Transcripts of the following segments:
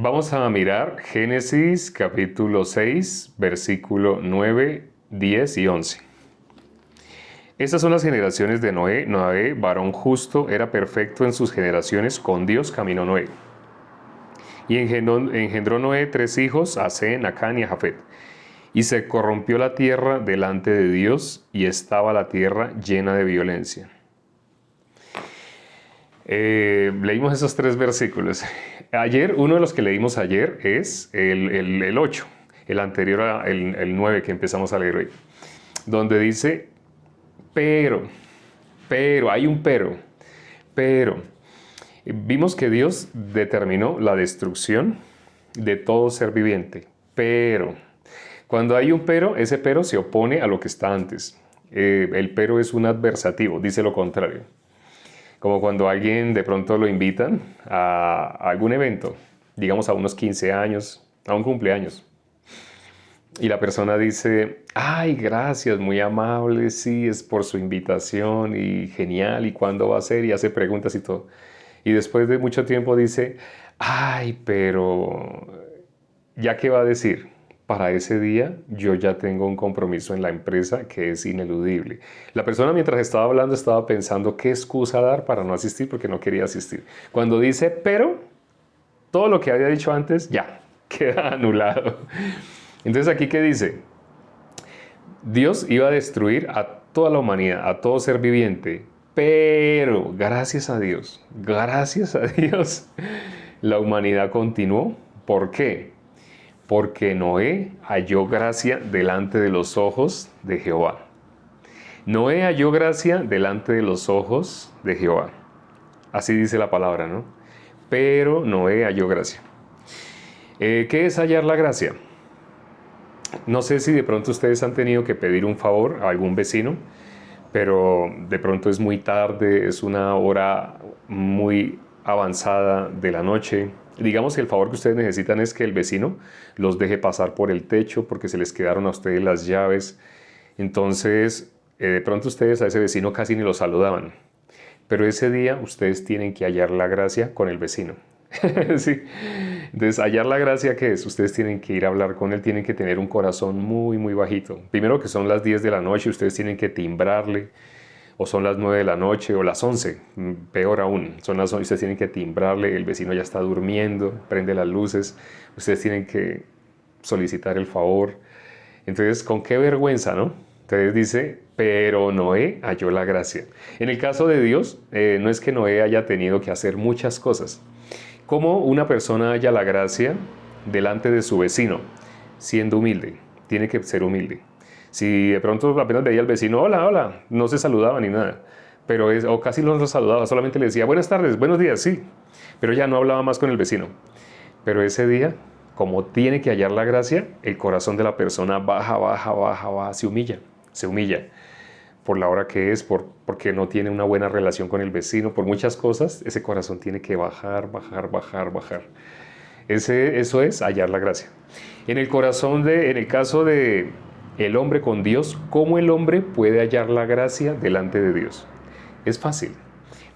Vamos a mirar Génesis capítulo 6, versículo 9, 10 y 11. Estas son las generaciones de Noé. Noé, varón justo, era perfecto en sus generaciones, con Dios caminó Noé. Y engendró Noé 3 hijos, a Sem, a Cam y a Jafet. Y se corrompió la tierra delante de Dios, y estaba la tierra llena de violencia. Leímos esos 3 versículos. Uno de los que leímos ayer es el 8, el anterior al 9 que empezamos a leer hoy, donde dice, pero, hay un pero. Vimos que Dios determinó la destrucción de todo ser viviente, pero, cuando hay un pero, ese pero se opone a lo que está antes. El pero es un adversativo, dice lo contrario. Como cuando a alguien de pronto lo invitan a algún evento, digamos a unos 15 años, a un cumpleaños. Y la persona dice, ay, gracias, muy amable, sí, es por su invitación y genial, ¿y cuándo va a ser? Y hace preguntas y todo. Y después de mucho tiempo dice, ay, pero ¿ya qué va a decir? Para ese día yo ya tengo un compromiso en la empresa que es ineludible. La persona mientras estaba hablando estaba pensando qué excusa dar para no asistir porque no quería asistir. Cuando dice pero, todo lo que había dicho antes ya queda anulado. Entonces aquí ¿qué dice? Dios iba a destruir a toda la humanidad, a todo ser viviente, pero gracias a Dios, la humanidad continuó. ¿Por qué? Porque Noé halló gracia delante de los ojos de Jehová. Noé halló gracia delante de los ojos de Jehová. Así dice la palabra, ¿no? Pero Noé halló gracia. ¿Qué es hallar la gracia? No sé si de pronto ustedes han tenido que pedir un favor a algún vecino, pero de pronto es muy tarde, es una hora muy avanzada de la noche. Digamos que el favor que ustedes necesitan es que el vecino los deje pasar por el techo porque se les quedaron a ustedes las llaves. Entonces, de pronto ustedes a ese vecino casi ni lo saludaban. Pero ese día ustedes tienen que hallar la gracia con el vecino. Sí. Entonces, hallar la gracia, ¿qué es? Ustedes tienen que ir a hablar con él, tienen que tener un corazón muy, muy bajito. Primero que son las 10 de la noche, ustedes tienen que timbrarle, o son las 9 de la noche, o las 11, peor aún, son las 11, ustedes tienen que timbrarle, el vecino ya está durmiendo, prende las luces, ustedes tienen que solicitar el favor. Entonces, con qué vergüenza, ¿no? Entonces dice, pero Noé halló la gracia. En el caso de Dios, no es que Noé haya tenido que hacer muchas cosas. ¿Cómo una persona halla la gracia delante de su vecino? Siendo humilde, tiene que ser humilde. Si de pronto apenas veía al vecino, hola, hola, no se saludaba ni nada, o casi no lo saludaba, solamente le decía, buenas tardes, buenos días, sí, pero ya no hablaba más con el vecino. Pero ese día, como tiene que hallar la gracia, el corazón de la persona baja, se humilla por la hora que es, porque no tiene una buena relación con el vecino, por muchas cosas, ese corazón tiene que bajar. Eso es hallar la gracia. En el caso de el hombre con Dios, ¿cómo el hombre puede hallar la gracia delante de Dios? Es fácil.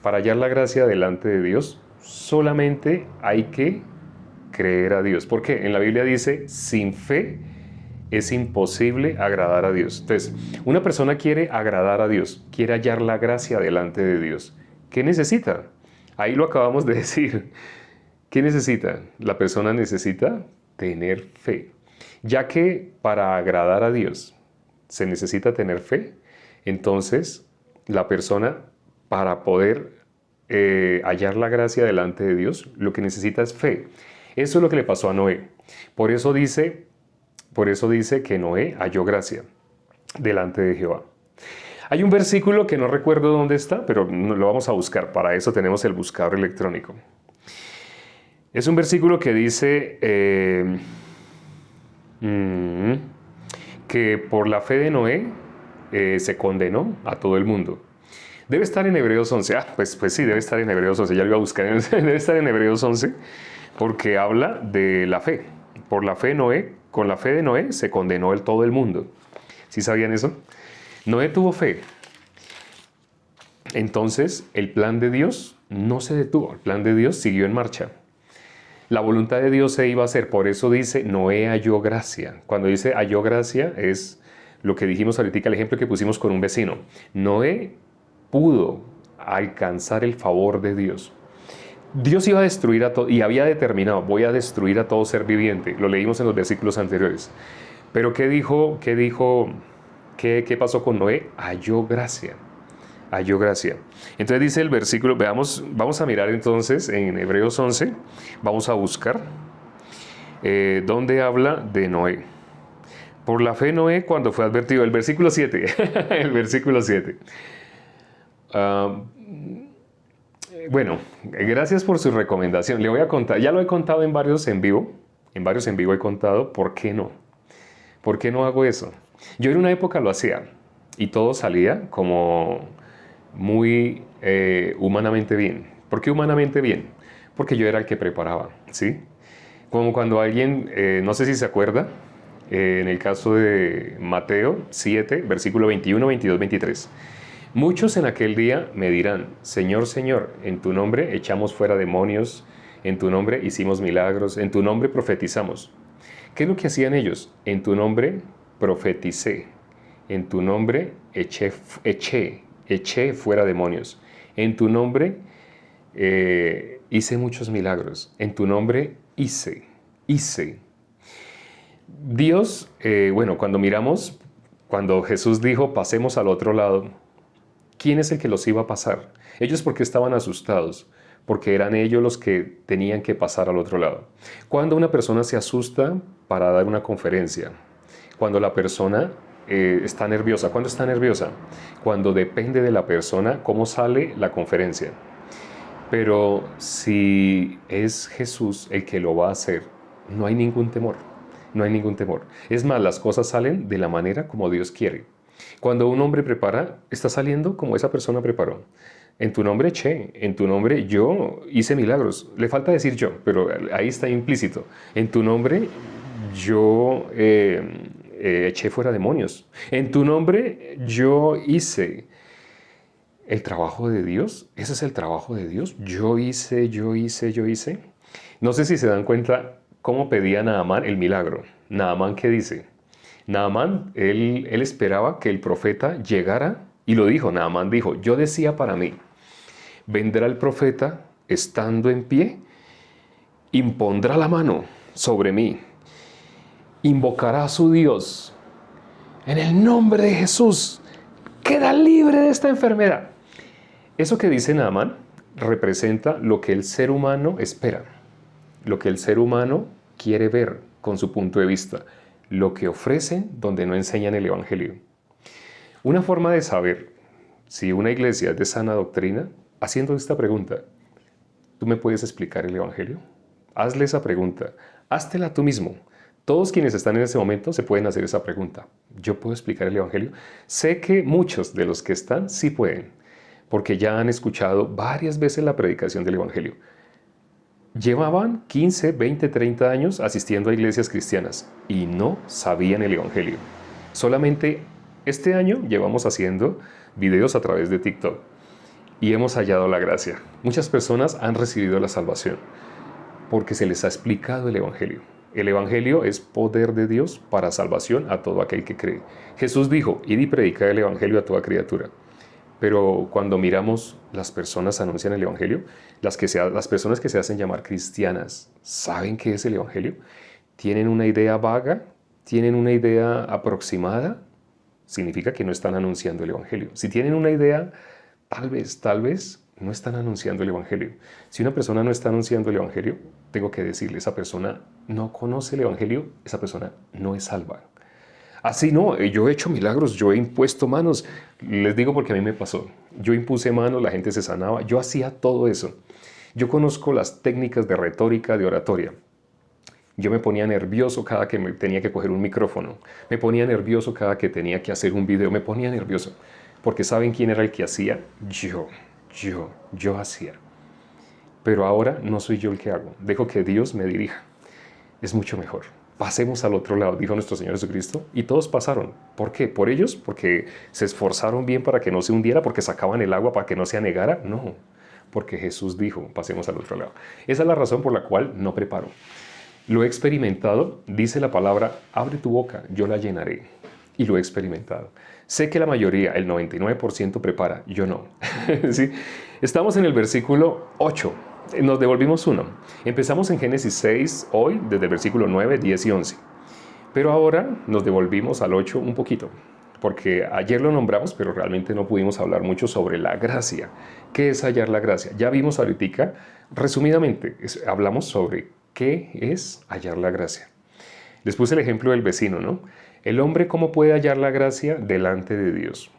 Para hallar la gracia delante de Dios, solamente hay que creer a Dios. ¿Por qué? En la Biblia dice, sin fe es imposible agradar a Dios. Entonces, una persona quiere agradar a Dios, quiere hallar la gracia delante de Dios. ¿Qué necesita? Ahí lo acabamos de decir. ¿Qué necesita? La persona necesita tener fe. Ya que para agradar a Dios se necesita tener fe, entonces la persona para poder hallar la gracia delante de Dios, lo que necesita es fe. Eso es lo que le pasó a Noé. Por eso dice que Noé halló gracia delante de Jehová. Hay un versículo que no recuerdo dónde está, pero lo vamos a buscar. Para eso tenemos el buscador electrónico. Es un versículo que dice que por la fe de Noé se condenó a todo el mundo. Debe estar en Hebreos 11. Pues sí, debe estar en Hebreos 11. Ya lo iba a buscar. Debe estar en Hebreos 11 porque habla de la fe. Por la fe con la fe de Noé se condenó todo el mundo. ¿Sí sabían eso? Noé tuvo fe. Entonces, el plan de Dios no se detuvo. El plan de Dios siguió en marcha. La voluntad de Dios se iba a hacer, por eso dice, Noé halló gracia. Cuando dice halló gracia es lo que dijimos ahorita, el ejemplo que pusimos con un vecino. Noé pudo alcanzar el favor de Dios. Dios iba a destruir a todo, y había determinado, voy a destruir a todo ser viviente. Lo leímos en los versículos anteriores. Pero ¿qué pasó con Noé? Halló gracia. Halló gracia. Entonces dice el versículo, vamos a mirar entonces en Hebreos 11, vamos a buscar donde habla de Noé. Por la fe Noé cuando fue advertido, el versículo 7, el versículo 7. Bueno, gracias por su recomendación. Le voy a contar, ya lo he contado en varios en vivo he contado por qué no. ¿Por qué no hago eso? Yo en una época lo hacía y todo salía como muy humanamente bien. ¿Por qué humanamente bien? Porque yo era el que preparaba, ¿sí? Como cuando alguien, no sé si se acuerda, en el caso de Mateo 7, versículo 21, 22, 23. Muchos en aquel día me dirán, Señor, Señor, en tu nombre echamos fuera demonios, en tu nombre hicimos milagros, en tu nombre profetizamos. ¿Qué es lo que hacían ellos? En tu nombre profeticé, en tu nombre eché fuera demonios, en tu nombre hice muchos milagros, en tu nombre hice. Dios, cuando Jesús dijo, pasemos al otro lado, ¿quién es el que los iba a pasar? Ellos porque estaban asustados, porque eran ellos los que tenían que pasar al otro lado. Cuando una persona se asusta para dar una conferencia, cuando la persona está nerviosa, ¿cuándo está nerviosa? Cuando depende de la persona cómo sale la conferencia. Pero si es Jesús el que lo va a hacer, no hay ningún temor. No hay ningún temor. Es más, las cosas salen de la manera como Dios quiere. Cuando un hombre prepara, está saliendo como esa persona preparó. En tu nombre eché, en tu nombre yo hice milagros. Le falta decir yo, pero ahí está implícito. En tu nombre yo eché fuera demonios. En tu nombre yo hice. El trabajo de Dios, ese es el trabajo de Dios. Yo hice. No sé si se dan cuenta cómo pedía Naamán el milagro. Naamán, ¿qué dice? Naamán, él esperaba que el profeta llegara y lo dijo. Naamán dijo, yo decía para mí, vendrá el profeta estando en pie, impondrá la mano sobre mí, invocará a su Dios. En el nombre de Jesús, queda libre de esta enfermedad. Eso que dice Naamán representa lo que el ser humano espera, lo que el ser humano quiere ver con su punto de vista, lo que ofrecen donde no enseñan el Evangelio. Una forma de saber si una iglesia es de sana doctrina, haciendo esta pregunta, ¿tú me puedes explicar el Evangelio? Hazle esa pregunta, háztela tú mismo. Todos quienes están en ese momento se pueden hacer esa pregunta. ¿Yo puedo explicar el Evangelio? Sé que muchos de los que están sí pueden, porque ya han escuchado varias veces la predicación del Evangelio. Llevaban 15, 20, 30 años asistiendo a iglesias cristianas y no sabían el Evangelio. Solamente este año llevamos haciendo videos a través de TikTok y hemos hallado la gracia. Muchas personas han recibido la salvación porque se les ha explicado el Evangelio. El Evangelio es poder de Dios para salvación a todo aquel que cree. Jesús dijo, id y predicad el Evangelio a toda criatura. Pero cuando miramos las personas anuncian el Evangelio, las personas que se hacen llamar cristianas, ¿saben qué es el Evangelio? ¿Tienen una idea vaga? ¿Tienen una idea aproximada? Significa que no están anunciando el Evangelio. Si tienen una idea, tal vez, no están anunciando el Evangelio. Si una persona no está anunciando el Evangelio, tengo que decirle, esa persona no conoce el Evangelio, esa persona no es salva. Así no, yo he hecho milagros, yo he impuesto manos. Les digo porque a mí me pasó. Yo impuse manos, la gente se sanaba, yo hacía todo eso. Yo conozco las técnicas de retórica, de oratoria. Yo me ponía nervioso cada que tenía que coger un micrófono. Me ponía nervioso cada que tenía que hacer un video. Me ponía nervioso. Porque ¿saben quién era el que hacía? Yo hacía. Pero ahora no soy yo el que hago. Dejo que Dios me dirija. Es mucho mejor. Pasemos al otro lado, dijo nuestro Señor Jesucristo, y todos pasaron. ¿Por qué? ¿Por ellos? ¿Porque se esforzaron bien para que no se hundiera? ¿Porque sacaban el agua para que no se anegara? No, porque Jesús dijo, pasemos al otro lado. Esa es la razón por la cual no preparo. Lo he experimentado, dice la palabra, abre tu boca, yo la llenaré. Y lo he experimentado. Sé que la mayoría, el 99% prepara, yo no. ¿Sí? Estamos en el versículo 8, nos devolvimos uno. Empezamos en Génesis 6 hoy, desde el versículo 9, 10 y 11. Pero ahora nos devolvimos al 8 un poquito, porque ayer lo nombramos, pero realmente no pudimos hablar mucho sobre la gracia. ¿Qué es hallar la gracia? Ya vimos ahorita, resumidamente, hablamos sobre qué es hallar la gracia. Les puse el ejemplo del vecino, ¿no? El hombre, ¿cómo puede hallar la gracia delante de Dios?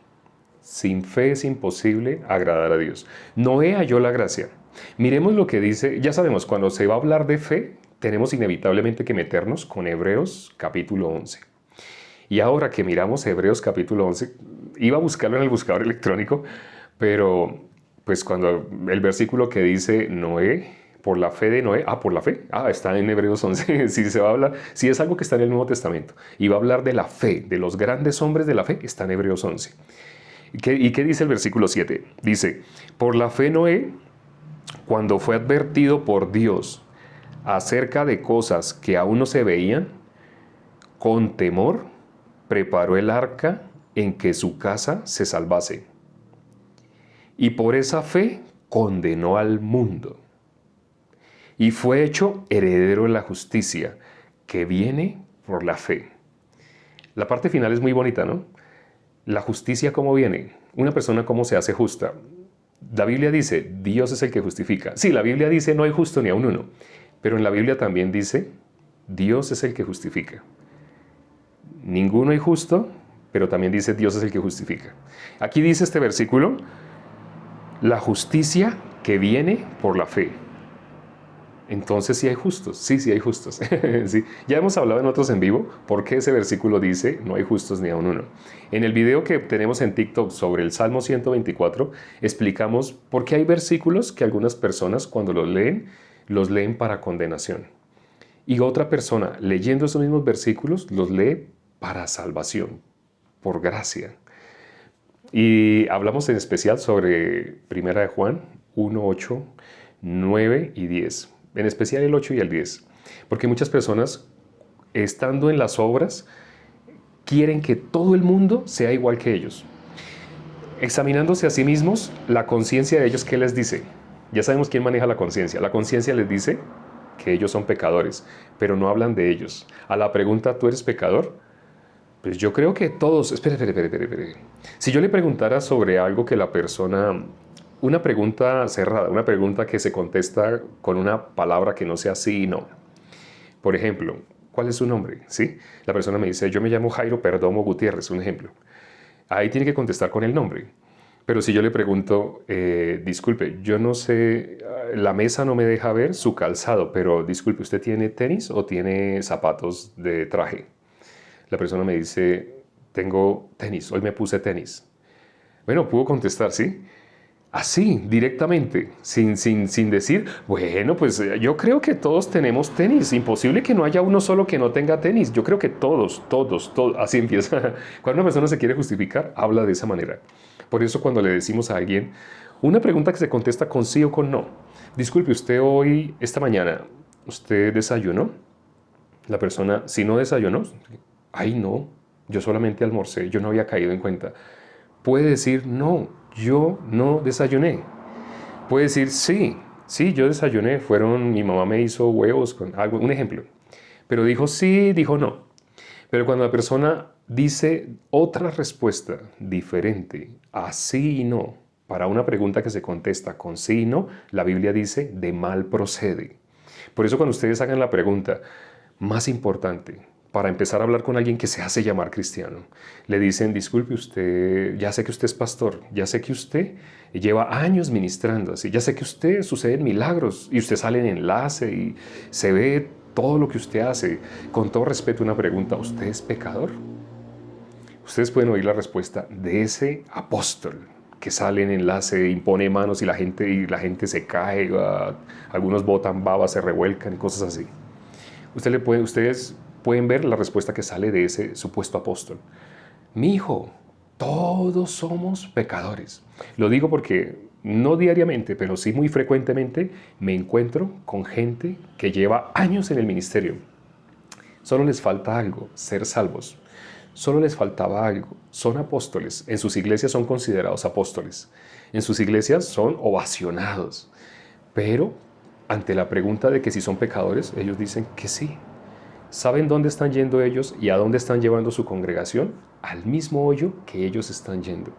Sin fe es imposible agradar a Dios. Noé halló la gracia. Miremos lo que dice, ya sabemos, cuando se va a hablar de fe, tenemos inevitablemente que meternos con Hebreos capítulo 11. Y ahora que miramos Hebreos capítulo 11, iba a buscarlo en el buscador electrónico, pero pues cuando el versículo que dice Noé, por la fe de Noé, por la fe, está en Hebreos 11, si se va a hablar, si es algo que está en el Nuevo Testamento, y va a hablar de la fe, de los grandes hombres de la fe, está en Hebreos 11. ¿Y qué dice el versículo 7? Dice, por la fe Noé, cuando fue advertido por Dios acerca de cosas que aún no se veían, con temor preparó el arca en que su casa se salvase. Y por esa fe condenó al mundo. Y fue hecho heredero de la justicia, que viene por la fe. La parte final es muy bonita, ¿no? La justicia, ¿cómo viene? Una persona, ¿cómo se hace justa? La Biblia dice, Dios es el que justifica. Sí, la Biblia dice, no hay justo ni aun uno. Pero en la Biblia también dice, Dios es el que justifica. Ninguno hay justo, pero también dice, Dios es el que justifica. Aquí dice este versículo, la justicia que viene por la fe. Entonces sí hay justos, sí hay justos. Sí. Ya hemos hablado en otros en vivo por qué ese versículo dice no hay justos ni aun uno. En el video que tenemos en TikTok sobre el Salmo 124 explicamos por qué hay versículos que algunas personas cuando los leen para condenación. Y otra persona leyendo esos mismos versículos los lee para salvación, por gracia. Y hablamos en especial sobre 1 de Juan 1, 8, 9 y 10. En especial el 8 y el 10. Porque muchas personas, estando en las obras, quieren que todo el mundo sea igual que ellos. Examinándose a sí mismos, la conciencia de ellos, ¿qué les dice? Ya sabemos quién maneja la conciencia. La conciencia les dice que ellos son pecadores, pero no hablan de ellos. A la pregunta, ¿tú eres pecador? Pues yo creo que todos... Espere. Si yo le preguntara sobre algo que la persona... Una pregunta cerrada, una pregunta que se contesta con una palabra que no sea sí y no. Por ejemplo, ¿cuál es su nombre? ¿Sí? La persona me dice, yo me llamo Jairo Perdomo Gutiérrez, un ejemplo. Ahí tiene que contestar con el nombre. Pero si yo le pregunto, disculpe, yo no sé, la mesa no me deja ver su calzado, pero disculpe, ¿usted tiene tenis o tiene zapatos de traje? La persona me dice, tengo tenis, hoy me puse tenis. Bueno, puedo contestar, ¿sí? Así, directamente, sin decir, bueno, pues yo creo que todos tenemos tenis. Imposible que no haya uno solo que no tenga tenis. Yo creo que todos. Así empieza. Cuando una persona se quiere justificar, habla de esa manera. Por eso cuando le decimos a alguien, una pregunta que se contesta con sí o con no. Disculpe, usted hoy, esta mañana, ¿usted desayunó? La persona, si no desayunó, ay no, yo solamente almorcé, yo no había caído en cuenta. Puede decir, no, yo no desayuné. Puede decir, sí, yo desayuné. Mi mamá me hizo huevos con algo, un ejemplo. Pero dijo sí, dijo no. Pero cuando la persona dice otra respuesta diferente a sí y no, para una pregunta que se contesta con sí y no, la Biblia dice de mal procede. Por eso cuando ustedes hagan la pregunta más importante, para empezar a hablar con alguien que se hace llamar cristiano, le dicen, disculpe usted, ya sé que usted es pastor, ya sé que usted lleva años ministrando así, ya sé que usted suceden milagros y usted sale en enlace y se ve todo lo que usted hace. Con todo respeto, una pregunta, ¿usted es pecador? Ustedes pueden oír la respuesta de ese apóstol que sale en enlace, impone manos y la gente se cae, algunos botan babas, se revuelcan y cosas así. Ustedes pueden ver la respuesta que sale de ese supuesto apóstol. Mi hijo, todos somos pecadores. Lo digo porque no diariamente, pero sí muy frecuentemente, me encuentro con gente que lleva años en el ministerio. Solo les falta algo, ser salvos. Solo les faltaba algo. Son apóstoles. En sus iglesias son considerados apóstoles. En sus iglesias son ovacionados. Pero ante la pregunta de que si son pecadores, ellos dicen que sí. ¿Saben dónde están yendo ellos y a dónde están llevando su congregación? Al mismo hoyo que ellos están yendo.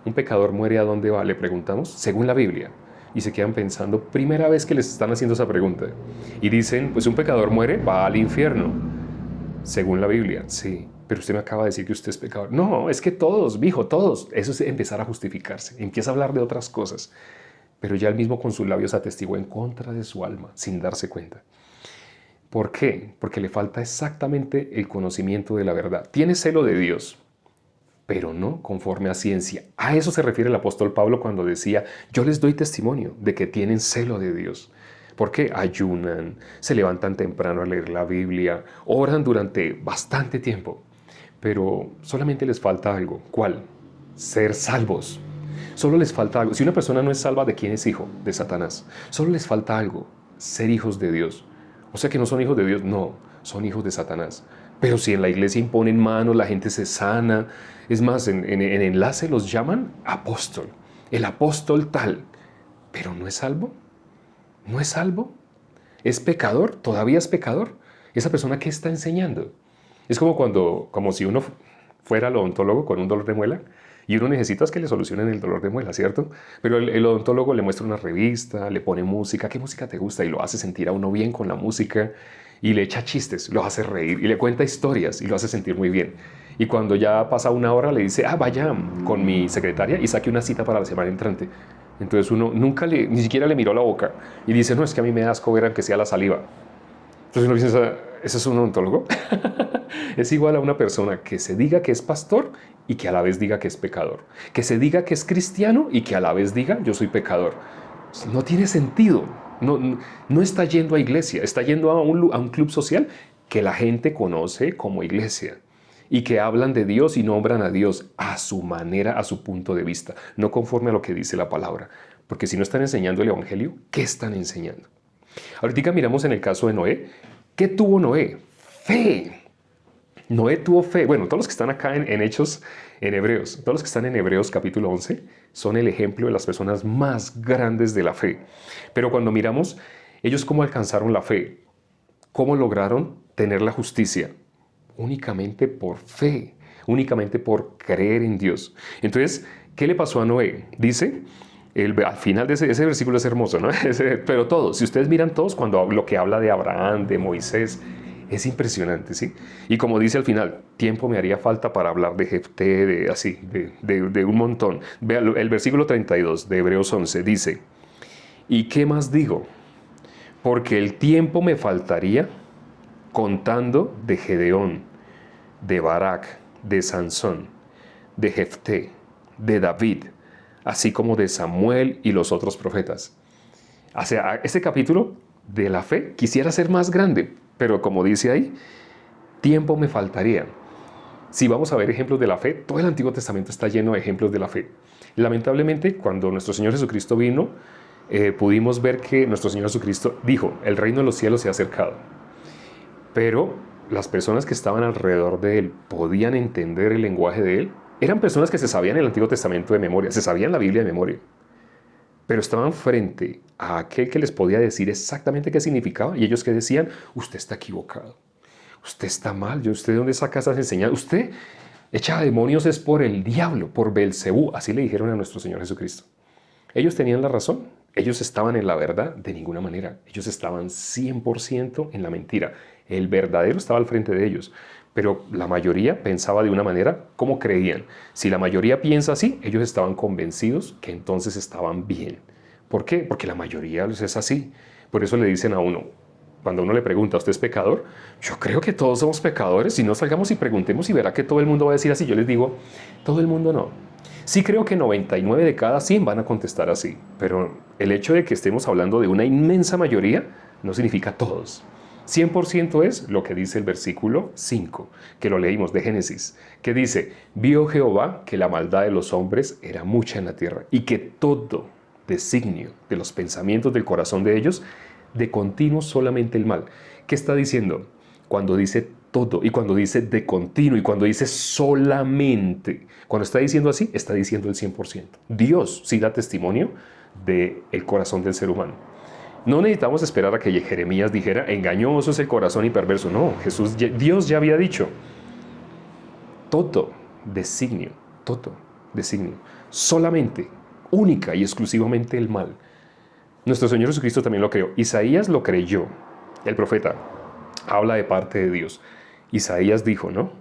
¿Un pecador muere a dónde va? Le preguntamos, según la Biblia. Y se quedan pensando, primera vez que les están haciendo esa pregunta. Y dicen, pues un pecador muere, va al infierno. Según la Biblia, sí. Pero usted me acaba de decir que usted es pecador. No, es que todos, mijo, todos. Eso es empezar a justificarse. Empieza a hablar de otras cosas. Pero ya él mismo con sus labios atestiguó en contra de su alma, sin darse cuenta. ¿Por qué? Porque le falta exactamente el conocimiento de la verdad. Tiene celo de Dios, pero no conforme a ciencia. A eso se refiere el apóstol Pablo cuando decía, yo les doy testimonio de que tienen celo de Dios. Porque ayunan, se levantan temprano a leer la Biblia, oran durante bastante tiempo. Pero solamente les falta algo. ¿Cuál? Ser salvos. Solo les falta algo. Si una persona no es salva, ¿de quién es hijo? De Satanás. Solo les falta algo. Ser hijos de Dios. O sea que no son hijos de Dios. No, son hijos de Satanás. Pero si en la iglesia imponen manos, la gente se sana. Es más, en enlace los llaman apóstol. El apóstol tal. Pero no es salvo. ¿No es salvo? ¿Es pecador? ¿Todavía es pecador? ¿Esa persona qué está enseñando? Es como si uno fuera al odontólogo con un dolor de muela y uno necesita que le solucionen el dolor de muela, ¿cierto? Pero el odontólogo le muestra una revista, le pone música, ¿qué música te gusta? Y lo hace sentir a uno bien con la música y le echa chistes, lo hace reír y le cuenta historias y lo hace sentir muy bien. Y cuando ya pasa una hora le dice, vaya con mi secretaria y saque una cita para la semana entrante. Entonces uno ni siquiera le miró la boca y dice, no, es que a mí me da asco ver aunque sea la saliva. Entonces uno piensa, ¿ese es un odontólogo? Es igual a una persona que se diga que es pastor y que a la vez diga que es pecador. Que se diga que es cristiano y que a la vez diga yo soy pecador. No tiene sentido. No está yendo a iglesia, está yendo a un club social que la gente conoce como iglesia y que hablan de Dios y nombran a Dios a su manera, a su punto de vista, no conforme a lo que dice la palabra. Porque si no están enseñando el evangelio, ¿qué están enseñando? Ahorita miramos en el caso de Noé. ¿Qué tuvo Noé? Fe. Noé tuvo fe. Bueno, todos los que están acá en Hechos, en Hebreos, todos los que están en Hebreos capítulo 11, son el ejemplo de las personas más grandes de la fe. Pero cuando miramos, ellos cómo alcanzaron la fe, cómo lograron tener la justicia, únicamente por fe, únicamente por creer en Dios. Entonces, ¿qué le pasó a Noé? Dice, al final de ese versículo es hermoso, ¿no? Pero todos, si ustedes miran todos, cuando lo que habla de Abraham, de Moisés, es impresionante, ¿sí? Y como dice al final, tiempo me haría falta para hablar de Jefté, de un montón. Vea el versículo 32 de Hebreos 11, dice, ¿y qué más digo? Porque el tiempo me faltaría contando de Gedeón, de Barak, de Sansón, de Jefté, de David, así como de Samuel y los otros profetas. O sea, este capítulo de la fe quisiera ser más grande, pero como dice ahí, tiempo me faltaría. Si vamos a ver ejemplos de la fe, todo el Antiguo Testamento está lleno de ejemplos de la fe. Lamentablemente, cuando nuestro Señor Jesucristo vino, pudimos ver que nuestro Señor Jesucristo dijo, el reino de los cielos se ha acercado. Pero las personas que estaban alrededor de Él podían entender el lenguaje de Él. Eran personas que se sabían el Antiguo Testamento de memoria, se sabían la Biblia de memoria. Pero estaban frente a aquel que les podía decir exactamente qué significaba y ellos que decían, usted está equivocado, usted está mal, ¿usted de dónde saca esas enseñanzas? Usted echa demonios es por el diablo, por Belcebú, así le dijeron a nuestro Señor Jesucristo. Ellos tenían la razón, ellos estaban en la verdad de ninguna manera, ellos estaban 100% en la mentira. El verdadero estaba al frente de ellos, pero la mayoría pensaba de una manera como creían. Si la mayoría piensa así, ellos estaban convencidos que entonces estaban bien. ¿Por qué? Porque la mayoría es así. Por eso le dicen a uno, cuando uno le pregunta, ¿usted es pecador? Yo creo que todos somos pecadores. Si no, salgamos y preguntemos y verá que todo el mundo va a decir así. Yo les digo, todo el mundo no. Sí creo que 99 de cada 100 van a contestar así, pero el hecho de que estemos hablando de una inmensa mayoría no significa todos. 100% es lo que dice el versículo 5, que lo leímos de Génesis, que dice, vio Jehová que la maldad de los hombres era mucha en la tierra y que todo designio de los pensamientos del corazón de ellos, de continuo solamente el mal. ¿Qué está diciendo? Cuando dice todo y cuando dice de continuo y cuando dice solamente, cuando está diciendo así, está diciendo el 100%. Dios sí da testimonio del corazón del ser humano. No necesitamos esperar a que Jeremías dijera, engañoso es el corazón y perverso. No, Dios ya había dicho, todo designio, solamente, única y exclusivamente el mal. Nuestro Señor Jesucristo también lo creyó. Isaías lo creyó. El profeta habla de parte de Dios. Isaías dijo, ¿no?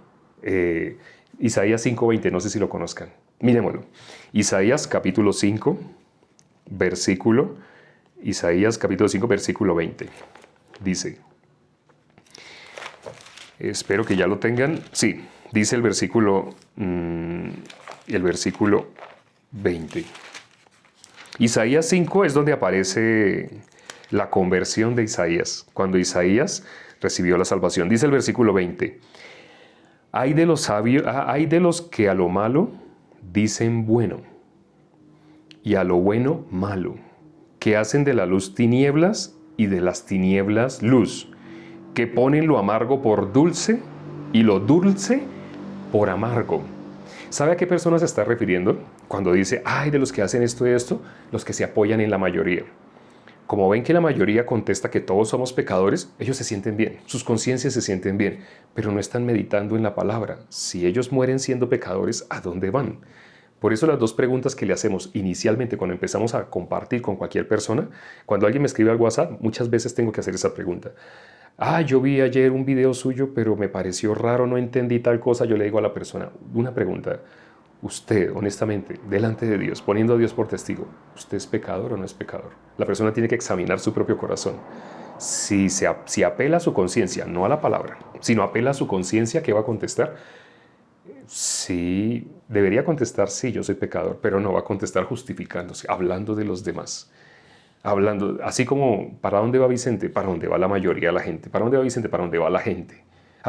Isaías 5:20, no sé si lo conozcan. Miremoslo. Isaías capítulo 5, Isaías capítulo 5, versículo 20. Dice, espero que ya lo tengan. Sí, dice el versículo 20. Isaías 5 es donde aparece la conversión de Isaías, cuando Isaías recibió la salvación. Dice el versículo 20, hay de los sabios, hay de los que a lo malo dicen bueno, y a lo bueno malo, que hacen de la luz tinieblas y de las tinieblas luz, que ponen lo amargo por dulce y lo dulce por amargo. ¿Sabe a qué personas se está refiriendo? Cuando dice, ay, de los que hacen esto y esto, los que se apoyan en la mayoría. Como ven que la mayoría contesta que todos somos pecadores, ellos se sienten bien, sus conciencias se sienten bien, pero no están meditando en la palabra. Si ellos mueren siendo pecadores, ¿a dónde van? Por eso las dos preguntas que le hacemos inicialmente cuando empezamos a compartir con cualquier persona, cuando alguien me escribe al WhatsApp, muchas veces tengo que hacer esa pregunta. Yo vi ayer un video suyo, pero me pareció raro, no entendí tal cosa. Yo le digo a la persona, una pregunta. Usted, honestamente, delante de Dios, poniendo a Dios por testigo, ¿usted es pecador o no es pecador? La persona tiene que examinar su propio corazón. Si apela a su conciencia, no a la palabra, sino apela a su conciencia, ¿qué va a contestar? Sí, debería contestar, sí, yo soy pecador, pero no va a contestar justificándose, hablando de los demás. Hablando, así como, ¿para dónde va Vicente? Para dónde va la mayoría de la gente. ¿Para dónde va Vicente? Para dónde va la gente.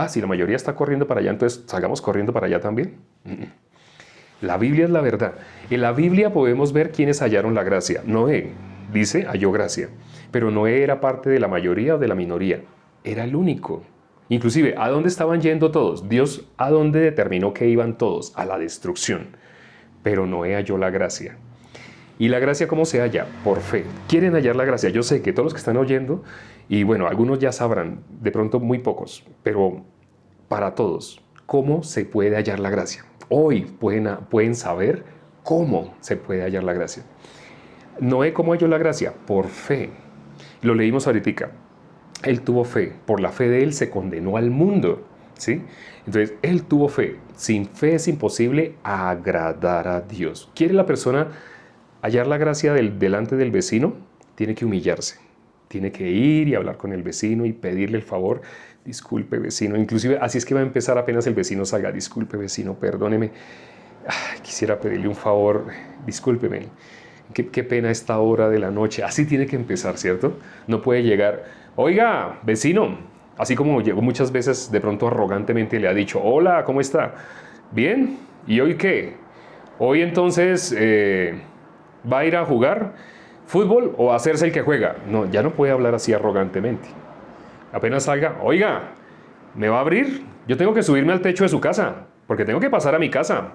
Si la mayoría está corriendo para allá, entonces salgamos corriendo para allá también. La Biblia es la verdad. En la Biblia podemos ver quiénes hallaron la gracia. Noé, dice, halló gracia. Pero Noé era parte de la mayoría o de la minoría. Era el único. Inclusive, ¿a dónde estaban yendo todos? Dios, ¿a dónde determinó que iban todos? A la destrucción. Pero Noé halló la gracia. ¿Y la gracia cómo se halla? Por fe. ¿Quieren hallar la gracia? Yo sé que todos los que están oyendo, y bueno, algunos ya sabrán, de pronto muy pocos, pero para todos, ¿cómo se puede hallar la gracia? Hoy pueden saber cómo se puede hallar la gracia. Noé, ¿cómo halló la gracia? Por fe. Lo leímos ahorita. Él tuvo fe. Por la fe de él se condenó al mundo. ¿Sí? Entonces, él tuvo fe. Sin fe es imposible agradar a Dios. ¿Quiere la persona hallar la gracia delante del vecino? Tiene que humillarse. Tiene que ir y hablar con el vecino y pedirle el favor. Disculpe, vecino. Inclusive, así es que va a empezar apenas el vecino salga. Disculpe, vecino, perdóneme. Quisiera pedirle un favor. Discúlpeme. Qué pena esta hora de la noche. Así tiene que empezar, ¿cierto? No puede llegar, oiga, vecino. Así como llegó muchas veces, de pronto arrogantemente le ha dicho, hola, ¿cómo está? ¿Bien? ¿Y hoy qué? Hoy entonces va a ir a jugar fútbol o a hacerse el que juega. No, ya no puede hablar así arrogantemente. Apenas salga, oiga, ¿me va a abrir? Yo tengo que subirme al techo de su casa, porque tengo que pasar a mi casa.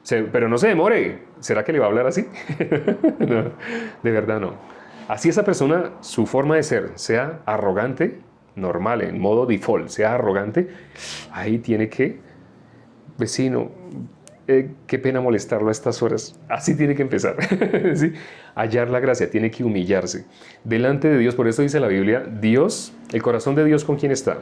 Pero no se demore. ¿Será que le va a hablar así? No, de verdad no. Así esa persona, su forma de ser, sea arrogante, normal, en modo default, sea arrogante, ahí tiene que, vecino, qué pena molestarlo a estas horas. Así tiene que empezar. ¿Sí? Hallar la gracia, tiene que humillarse delante de Dios. Por eso dice la Biblia, Dios, el corazón de Dios, ¿con quién está?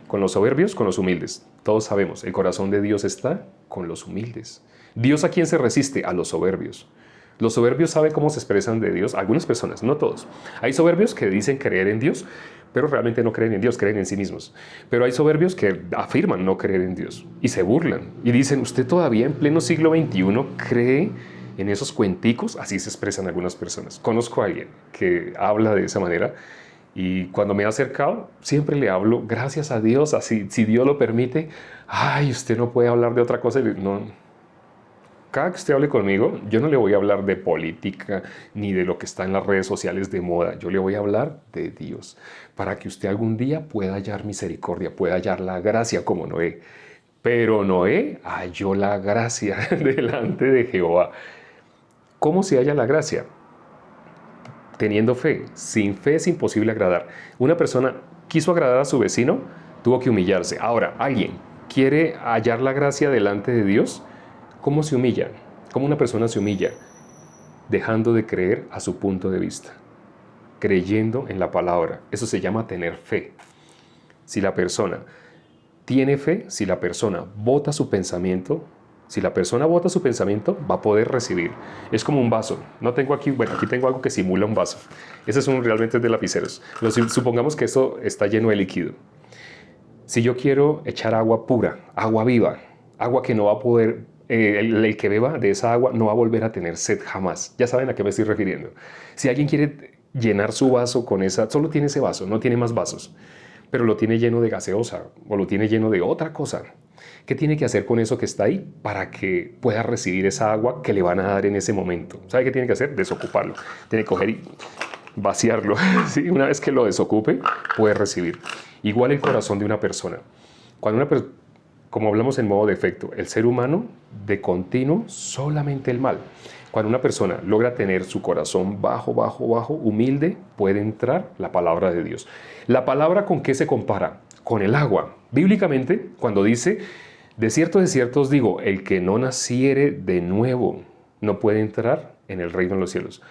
Con los soberbios, con los humildes. Todos sabemos, el corazón de Dios está con los humildes. ¿Dios a quién se resiste? A los soberbios. Los soberbios saben cómo se expresan de Dios. Algunas personas, no todos. Hay soberbios que dicen creer en Dios, pero realmente no creen en Dios, creen en sí mismos. Pero hay soberbios que afirman no creer en Dios y se burlan. Y dicen, ¿usted todavía en pleno siglo XXI cree en esos cuenticos? Así se expresan algunas personas. Conozco a alguien que habla de esa manera Y cuando me ha acercado, siempre le hablo, gracias a Dios, así, si Dios lo permite. Ay, usted no puede hablar de otra cosa. No, cada que usted hable conmigo, yo no le voy a hablar de política ni de lo que está en las redes sociales de moda. Yo le voy a hablar de Dios, para que usted algún día pueda hallar misericordia, pueda hallar la gracia como Noé. Pero Noé halló la gracia delante de Jehová. ¿Cómo se halla la gracia? Teniendo fe. Sin fe es imposible agradar. Una persona quiso agradar a su vecino, tuvo que humillarse. Ahora, alguien quiere hallar la gracia delante de Dios. ¿Cómo se humilla? ¿Cómo una persona se humilla? Dejando de creer a su punto de vista, creyendo en la palabra. Eso se llama tener fe. Si la persona tiene fe, si la persona vota su pensamiento, va a poder recibir. Es como un vaso. No tengo aquí, bueno, aquí tengo algo que simula un vaso. Ese es realmente de lapiceros. Supongamos que esto está lleno de líquido. Si yo quiero echar agua pura, agua viva, agua que no va a poder, el que beba de esa agua no va a volver a tener sed jamás. Ya saben a qué me estoy refiriendo. Si alguien quiere llenar su vaso con esa, solo tiene ese vaso, no tiene más vasos, pero lo tiene lleno de gaseosa o lo tiene lleno de otra cosa. ¿Qué tiene que hacer con eso que está ahí para que pueda recibir esa agua que le van a dar en ese momento? ¿Sabe qué tiene que hacer? Desocuparlo. Tiene que coger y vaciarlo. ¿Sí? Una vez que lo desocupe, puede recibir. Igual el corazón de una persona. Cuando como hablamos en modo defecto, el ser humano de continuo solamente el mal. Cuando una persona logra tener su corazón bajo, humilde, puede entrar la palabra de Dios. ¿La palabra con qué se compara? Con el agua. Bíblicamente, cuando dice, de cierto os digo, el que no naciere de nuevo no puede entrar en el reino de los cielos.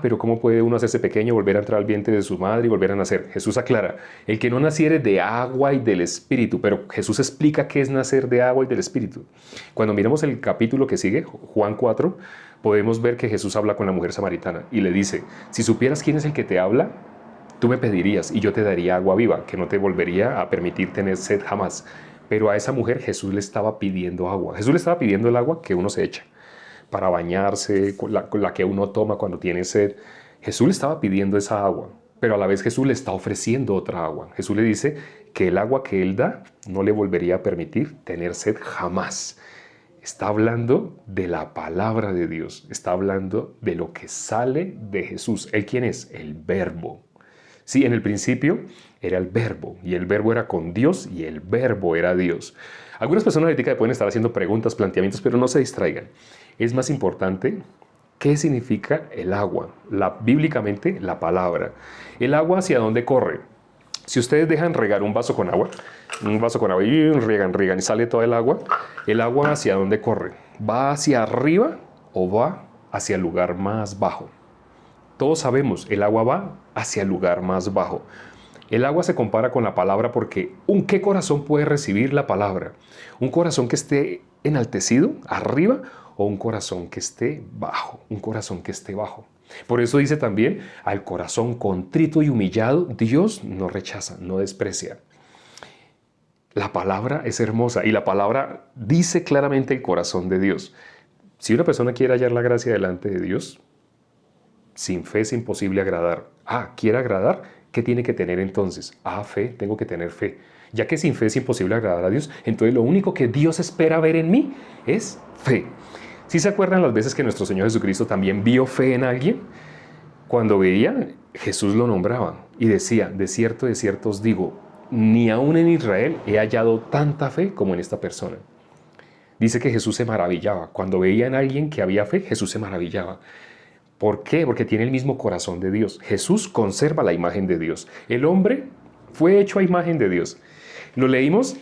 Pero ¿cómo puede uno hacerse pequeño, volver a entrar al vientre de su madre y volver a nacer? Jesús aclara, el que no naciere de agua y del Espíritu, pero Jesús explica qué es nacer de agua y del Espíritu. Cuando miramos el capítulo que sigue, Juan 4, podemos ver que Jesús habla con la mujer samaritana y le dice, si supieras quién es el que te habla, tú me pedirías y yo te daría agua viva, que no te volvería a permitir tener sed jamás. Pero a esa mujer Jesús le estaba pidiendo agua. Jesús le estaba pidiendo el agua que uno se echa para bañarse, con la que uno toma cuando tiene sed. Jesús le estaba pidiendo esa agua, pero a la vez Jesús le está ofreciendo otra agua. Jesús le dice que el agua que él da no le volvería a permitir tener sed jamás. Está hablando de la palabra de Dios, está hablando de lo que sale de Jesús. ¿Él quién es? El Verbo. Sí, en el principio era el Verbo, y el Verbo era con Dios, y el Verbo era Dios. Algunas personas ahorita pueden estar haciendo preguntas, planteamientos, pero no se distraigan. Es más importante qué significa el agua, bíblicamente la palabra. ¿El agua hacia dónde corre? Si ustedes dejan regar un vaso con agua y riegan y sale todo el agua ¿hacia dónde corre? ¿Va hacia arriba o va hacia el lugar más bajo? Todos sabemos, el agua va hacia el lugar más bajo. El agua se compara con la palabra porque ¿qué corazón puede recibir la palabra? ¿Un corazón que esté enaltecido, arriba, o un corazón que esté bajo? Un corazón que esté bajo. Por eso dice también, al corazón contrito y humillado, Dios no rechaza, no desprecia. La palabra es hermosa y la palabra dice claramente el corazón de Dios. Si una persona quiere hallar la gracia delante de Dios, sin fe es imposible agradar. ¿Quiere agradar? ¿Qué tiene que tener entonces? Fe, tengo que tener fe. Ya que sin fe es imposible agradar a Dios, entonces lo único que Dios espera ver en mí es fe. ¿Sí se acuerdan las veces que nuestro Señor Jesucristo también vio fe en alguien? Cuando veía, Jesús lo nombraba y decía, de cierto os digo, ni aún en Israel he hallado tanta fe como en esta persona. Dice que Jesús se maravillaba. Cuando veía en alguien que había fe, Jesús se maravillaba. ¿Por qué? Porque tiene el mismo corazón de Dios. Jesús conserva la imagen de Dios. El hombre fue hecho a imagen de Dios. Lo leímos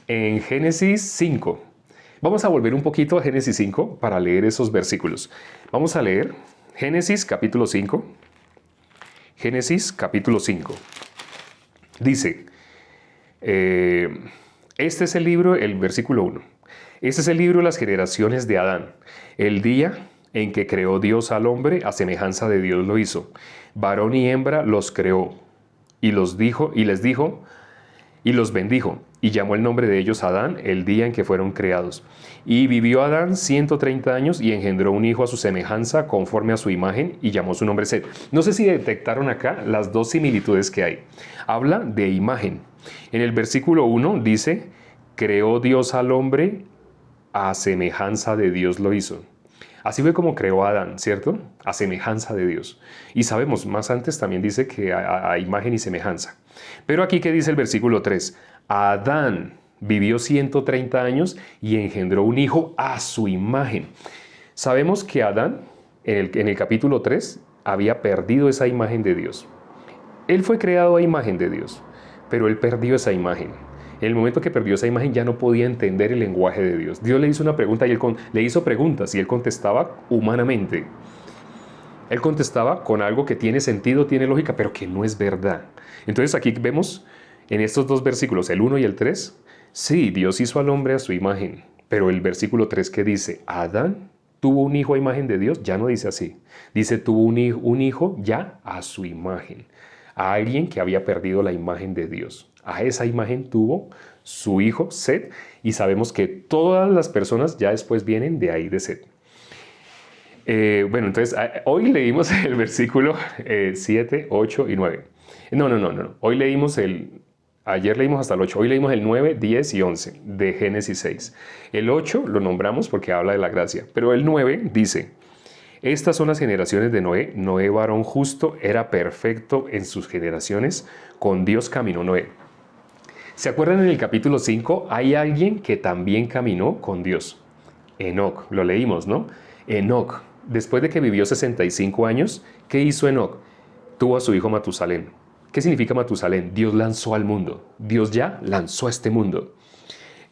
en Génesis 5. Vamos a volver un poquito a Génesis 5 para leer esos versículos. Vamos a leer Génesis capítulo 5. Génesis capítulo 5. Dice, este es el libro, el versículo 1. Este es el libro de las generaciones de Adán. El día en que creó Dios al hombre, a semejanza de Dios lo hizo. Varón y hembra los creó. Y les dijo, y los bendijo, y llamó el nombre de ellos Adán el día en que fueron creados. Y vivió Adán 130 años y engendró un hijo a su semejanza, conforme a su imagen, y llamó su nombre Set. No sé si detectaron acá las dos similitudes que hay. Habla de imagen. En el versículo 1 dice, creó Dios al hombre, a semejanza de Dios lo hizo. Así fue como creó a Adán, ¿cierto? A semejanza de Dios. Y sabemos, más antes también dice que a imagen y semejanza. Pero aquí, ¿qué dice el versículo 3? Adán vivió 130 años y engendró un hijo a su imagen. Sabemos que Adán, en el capítulo 3, había perdido esa imagen de Dios. Él fue creado a imagen de Dios, pero él perdió esa imagen. En el momento que perdió esa imagen ya no podía entender el lenguaje de Dios. Dios le hizo una pregunta y él le hizo preguntas y él contestaba humanamente. Él contestaba con algo que tiene sentido, tiene lógica, pero que no es verdad. Entonces aquí vemos en estos dos versículos, el 1 y el 3, sí, Dios hizo al hombre a su imagen, pero el versículo 3 que dice, Adán tuvo un hijo a imagen de Dios, ya no dice así. Dice, tuvo un hijo ya a su imagen, a alguien que había perdido la imagen de Dios. A esa imagen tuvo su hijo Set, y sabemos que todas las personas ya después vienen de ahí de Set. Bueno, entonces hoy leímos el versículo 7, 8 y 9. No. Hoy leímos ayer leímos hasta el 8. Hoy leímos el 9, 10 y 11 de Génesis 6. El 8 lo nombramos porque habla de la gracia. Pero el 9 dice, estas son las generaciones de Noé. Noé, varón justo, era perfecto en sus generaciones. Con Dios caminó Noé. ¿Se acuerdan en el capítulo 5? Hay alguien que también caminó con Dios. Enoc, lo leímos, ¿no? Enoc, después de que vivió 65 años, ¿qué hizo Enoc? Tuvo a su hijo Matusalén. ¿Qué significa Matusalén? Dios lanzó al mundo. Dios ya lanzó a este mundo.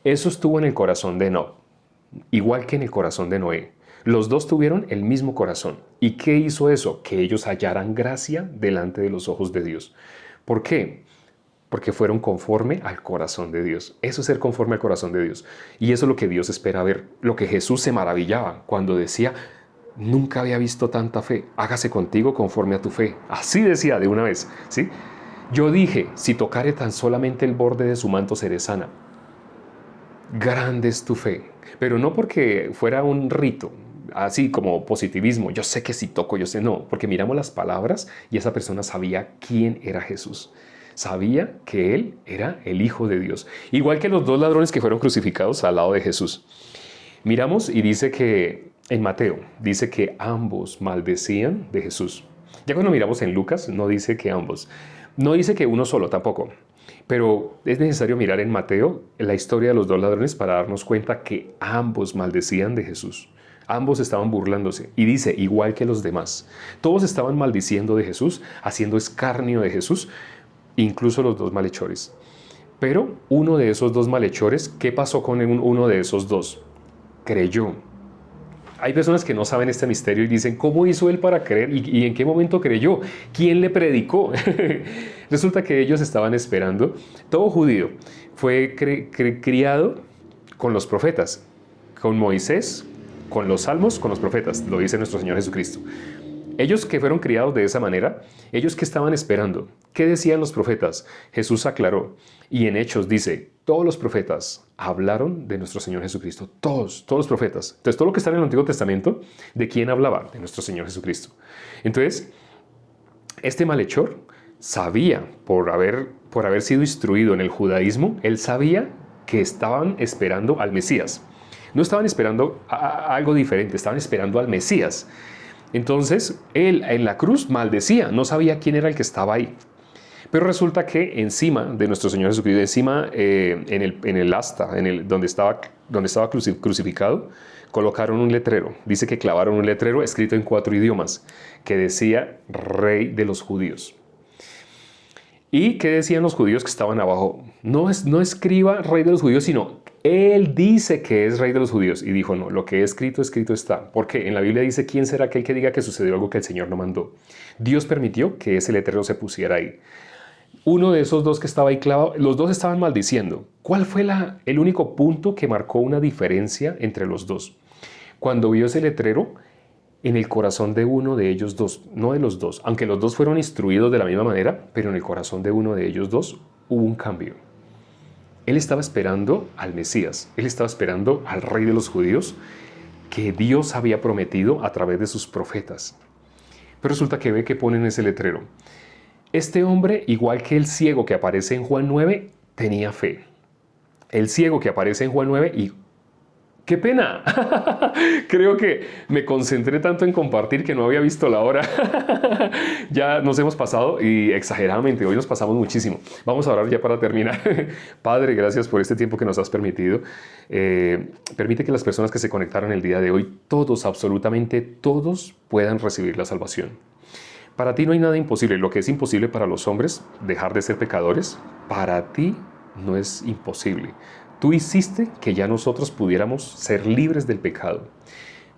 Eso estuvo en el corazón de Enoc, igual que en el corazón de Noé. Los dos tuvieron el mismo corazón. ¿Y qué hizo eso? Que ellos hallaran gracia delante de los ojos de Dios. ¿Por qué? Porque fueron conforme al corazón de Dios. Eso es ser conforme al corazón de Dios. Y eso es lo que Dios espera ver. Lo que Jesús se maravillaba cuando decía, nunca había visto tanta fe. Hágase contigo conforme a tu fe. Así decía de una vez, ¿sí? Yo dije, si tocare tan solamente el borde de su manto seré sana. Grande es tu fe. Pero no porque fuera un rito, así como positivismo. Yo sé que si toco, yo sé. No, porque miramos las palabras y esa persona sabía quién era Jesús. Sabía que Él era el Hijo de Dios. Igual que los dos ladrones que fueron crucificados al lado de Jesús. Miramos y dice que en Mateo, dice que ambos maldecían de Jesús. Ya cuando miramos en Lucas, no dice que ambos. No dice que uno solo tampoco. Pero es necesario mirar en Mateo la historia de los dos ladrones para darnos cuenta que ambos maldecían de Jesús. Ambos estaban burlándose. Y dice, igual que los demás. Todos estaban maldiciendo de Jesús, haciendo escarnio de Jesús, incluso los dos malhechores. Pero uno de esos dos malhechores, ¿qué pasó con uno de esos dos? Creyó. Hay personas que no saben este misterio y dicen, ¿cómo hizo él para creer? ¿Y en qué momento creyó? ¿Quién le predicó? Resulta que ellos estaban esperando. Todo judío fue criado con los profetas, con Moisés, con los salmos, con los profetas, lo dice nuestro Señor Jesucristo. Ellos que fueron criados de esa manera, ellos que estaban esperando, ¿qué decían los profetas? Jesús aclaró, y en Hechos dice, todos los profetas hablaron de nuestro Señor Jesucristo, todos los profetas. Entonces, todo lo que está en el Antiguo Testamento, ¿de quién hablaba? De nuestro Señor Jesucristo. Entonces, este malhechor sabía, por haber sido instruido en el judaísmo, él sabía que estaban esperando al Mesías. No estaban esperando a algo diferente, estaban esperando al Mesías. Entonces, él en la cruz maldecía, no sabía quién era el que estaba ahí. Pero resulta que encima de nuestro Señor Jesucristo, encima en el asta, donde estaba crucificado, colocaron un letrero. Dice que clavaron un letrero escrito en 4 idiomas que decía Rey de los Judíos. ¿Y qué decían los judíos que estaban abajo? No escriba Rey de los Judíos, sino Él dice que es Rey de los Judíos. Y dijo, no, lo que he escrito, escrito está. Porque en la Biblia dice, ¿quién será aquel que diga que sucedió algo que el Señor no mandó? Dios permitió que ese letrero se pusiera ahí. Uno de esos dos que estaba ahí clavado, los dos estaban maldiciendo. ¿Cuál fue el único punto que marcó una diferencia entre los dos? Cuando vio ese letrero, en el corazón de uno de ellos dos, no de los dos, aunque los dos fueron instruidos de la misma manera, pero en el corazón de uno de ellos dos hubo un cambio. Él estaba esperando al Mesías, él estaba esperando al Rey de los judíos que Dios había prometido a través de sus profetas. Pero resulta que ve que ponen ese letrero. Este hombre, igual que el ciego que aparece en Juan 9, tenía fe. El ciego que aparece en Juan 9 y... ¡Qué pena! Creo que me concentré tanto en compartir que no había visto la hora. Ya nos hemos pasado y exageradamente, hoy nos pasamos muchísimo. Vamos a orar ya para terminar. Padre, gracias por este tiempo que nos has permitido. Permite que las personas que se conectaron el día de hoy, todos, absolutamente todos, puedan recibir la salvación. Para ti no hay nada imposible. Lo que es imposible para los hombres, dejar de ser pecadores, para ti no es imposible. Tú hiciste que ya nosotros pudiéramos ser libres del pecado.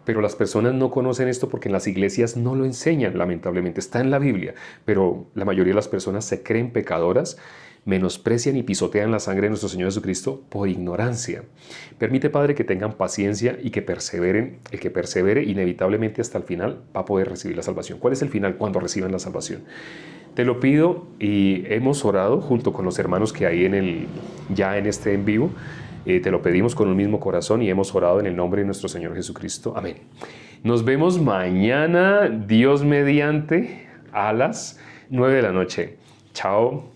Pero las personas no conocen esto porque en las iglesias no lo enseñan, lamentablemente. Está en la Biblia, pero la mayoría de las personas se creen pecadoras, menosprecian y pisotean la sangre de nuestro Señor Jesucristo por ignorancia. Permite, Padre, que tengan paciencia y que perseveren. El que persevere inevitablemente hasta el final va a poder recibir la salvación. ¿Cuál es el final? Cuando reciban la salvación. Te lo pido y hemos orado junto con los hermanos que hay ya en este en vivo. Te lo pedimos con un mismo corazón y hemos orado en el nombre de nuestro Señor Jesucristo. Amén. Nos vemos mañana, Dios mediante, a las 9 de la noche. Chao.